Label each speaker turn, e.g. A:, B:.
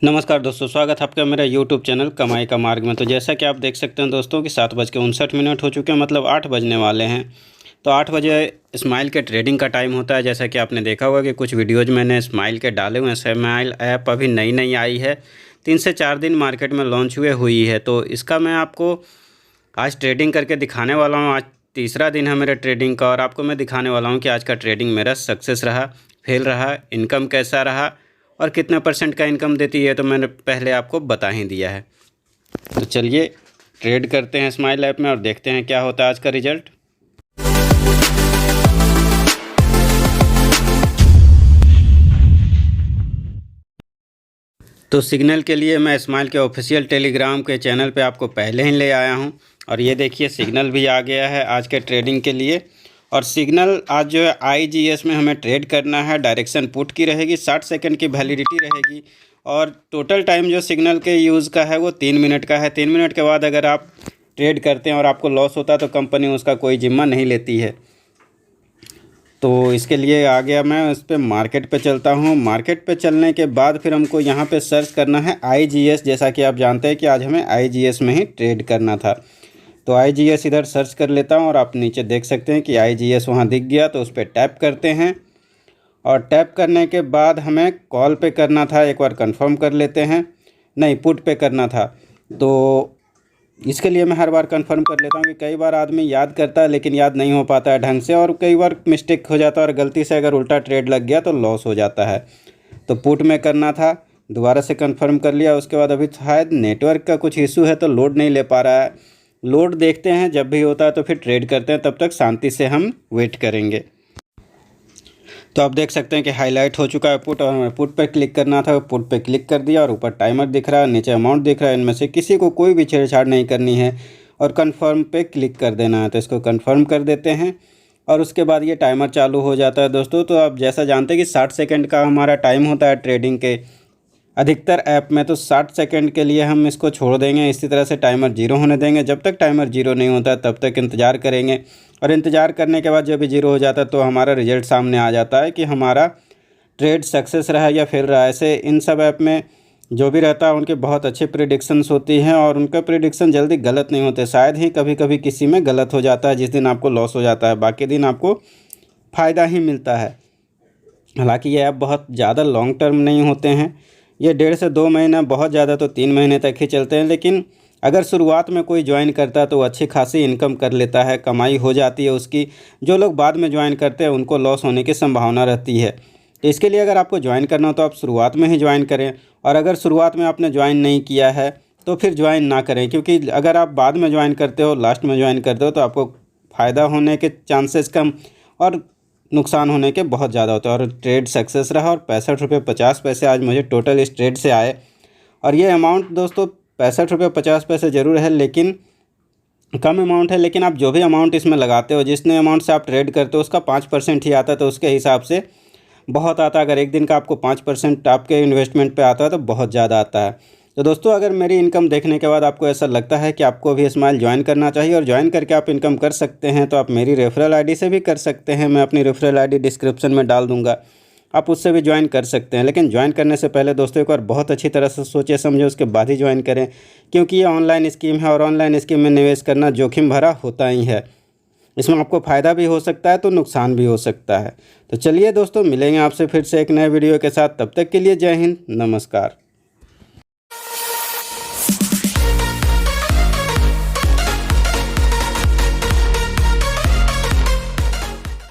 A: नमस्कार दोस्तों, स्वागत है आपका मेरा यूट्यूब चैनल कमाई का मार्ग में। तो जैसा कि आप देख सकते हैं दोस्तों कि 7:59 हो चुके हैं, मतलब 8 बजने वाले हैं। तो 8 बजे स्माइल के ट्रेडिंग का टाइम होता है। जैसा कि आपने देखा होगा कि कुछ वीडियोज़ मैंने स्माइल के डाले हुए हैं। स्माइल ऐप अभी नई नई आई है, 3 से 4 दिन मार्केट में लॉन्च हुई है। तो इसका मैं आपको आज ट्रेडिंग करके दिखाने वाला हूँ। आज तीसरा दिन है मेरे ट्रेडिंग का और आपको मैं दिखाने वाला हूँ कि आज का ट्रेडिंग मेरा सक्सेस रहा, फेल रहा, इनकम कैसा रहा और कितने % का इनकम देती है, तो मैंने पहले आपको बता ही दिया है। तो चलिए ट्रेड करते हैं स्माइल ऐप में और देखते हैं क्या होता है आज का रिजल्ट। तो सिग्नल के लिए मैं स्माइल के ऑफिशियल टेलीग्राम के चैनल पे आपको पहले ही ले आया हूँ और ये देखिए सिग्नल भी आ गया है आज के ट्रेडिंग के लिए। और सिग्नल आज जो है IGS में हमें ट्रेड करना है। डायरेक्शन पुट की रहेगी, 60 सेकंड की वैलिडिटी रहेगी और टोटल टाइम जो सिग्नल के यूज़ का है वो 3 मिनट का है। 3 मिनट के बाद अगर आप ट्रेड करते हैं और आपको लॉस होता है तो कंपनी उसका कोई जिम्मा नहीं लेती है। तो इसके लिए आ गया मैं इस पर मार्केट पे चलता हूँ। मार्केट पे चलने के बाद फिर हमको यहाँ पे सर्च करना है IGS। जैसा कि आप जानते हैं कि आज हमें IGS में ही ट्रेड करना था। तो IGS इधर सर्च कर लेता हूँ और आप नीचे देख सकते हैं कि IGS वहाँ दिख गया, तो उस पर टैप करते हैं। और टैप करने के बाद हमें कॉल पे करना था, एक बार कंफर्म कर लेते हैं। नहीं, पुट पे करना था। तो इसके लिए मैं हर बार कंफर्म कर लेता हूँ कि कई बार आदमी याद करता है लेकिन याद नहीं हो पाता है ढंग से, और कई बार मिस्टेक हो जाता है और गलती से अगर उल्टा ट्रेड लग गया तो लॉस हो जाता है। तो पुट में करना था, दोबारा से कंफर्म कर लिया। उसके बाद अभी शायद नेटवर्क का कुछ इशू है तो लोड नहीं ले पा रहा है। लोड देखते हैं, जब भी होता है तो फिर ट्रेड करते हैं, तब तक शांति से हम वेट करेंगे। तो आप देख सकते हैं कि हाईलाइट हो चुका है पुट, और हमें पुट पर क्लिक करना था। पुट पे क्लिक कर दिया और ऊपर टाइमर दिख रहा है, नीचे अमाउंट दिख रहा है। इनमें से किसी को कोई भी छेड़छाड़ नहीं करनी है और कंफर्म पे क्लिक कर देना है। तो इसको कंफर्म कर देते हैं और उसके बाद ये टाइमर चालू हो जाता है दोस्तों। तो आप जैसा जानते हैं कि 60 सेकंड का हमारा टाइम होता है ट्रेडिंग के अधिकतर ऐप में। तो 60 सेकंड के लिए हम इसको छोड़ देंगे। इसी तरह से टाइमर 0 होने देंगे। जब तक टाइमर 0 नहीं होता तब तक इंतज़ार करेंगे और इंतज़ार करने के बाद जब भी 0 हो जाता है तो हमारा रिजल्ट सामने आ जाता है कि हमारा ट्रेड सक्सेस रहा या फेल रहा। ऐसे इन सब ऐप में जो भी रहता है उनके बहुत अच्छे प्रेडिक्शंस होती हैं और उनका प्रेडिक्शन जल्दी गलत नहीं होते। शायद ही कभी कभी किसी में गलत हो जाता है, जिस दिन आपको लॉस हो जाता है, बाकी दिन आपको फ़ायदा ही मिलता है। हालांकि ये ऐप बहुत ज़्यादा लॉन्ग टर्म नहीं होते हैं, ये 1.5 से 2 महीना, बहुत ज़्यादा तो 3 महीने तक ही चलते हैं। लेकिन अगर शुरुआत में कोई ज्वाइन करता है तो वो अच्छी खासी इनकम कर लेता है, कमाई हो जाती है उसकी। जो लोग बाद में ज्वाइन करते हैं उनको लॉस होने की संभावना रहती है। तो इसके लिए अगर आपको ज्वाइन करना हो तो आप शुरुआत में ही ज्वाइन करें, और अगर शुरुआत में आपने ज्वाइन नहीं किया है तो फिर ज्वाइन ना करें, क्योंकि अगर आप बाद में ज्वाइन करते हो, लास्ट में ज्वाइन करते हो, तो आपको फ़ायदा होने के चांसेस कम और नुकसान होने के बहुत ज़्यादा होते हैं। और ट्रेड सक्सेस रहा और 65 रुपये 50 पैसे आज मुझे टोटल इस ट्रेड से आए। और ये अमाउंट दोस्तों 65 रुपये 50 पैसे ज़रूर है, लेकिन कम अमाउंट है। लेकिन आप जो भी अमाउंट इसमें लगाते हो, जितने अमाउंट से आप ट्रेड करते हो उसका 5% ही आता है, तो उसके हिसाब से बहुत आता है। अगर एक दिन का आपको 5% आपके इन्वेस्टमेंट पे आता है तो बहुत ज़्यादा आता है। तो दोस्तों, अगर मेरी इनकम देखने के बाद आपको ऐसा लगता है कि आपको भी स्माइल ज्वाइन करना चाहिए और ज्वाइन करके आप इनकम कर सकते हैं, तो आप मेरी रेफरल आईडी से भी कर सकते हैं। मैं अपनी रेफरल आईडी डिस्क्रिप्शन में डाल दूंगा, आप उससे भी ज्वाइन कर सकते हैं। लेकिन ज्वाइन करने से पहले दोस्तों एक बार बहुत अच्छी तरह से सोचे समझे उसके बाद ही ज्वाइन करें, क्योंकि ये ऑनलाइन स्कीम है और ऑनलाइन स्कीम में निवेश करना जोखिम भरा होता ही है। इसमें आपको फ़ायदा भी हो सकता है तो नुकसान भी हो सकता है। तो चलिए दोस्तों, मिलेंगे आपसे फिर से एक नए वीडियो के साथ। तब तक के लिए जय हिंद, नमस्कार।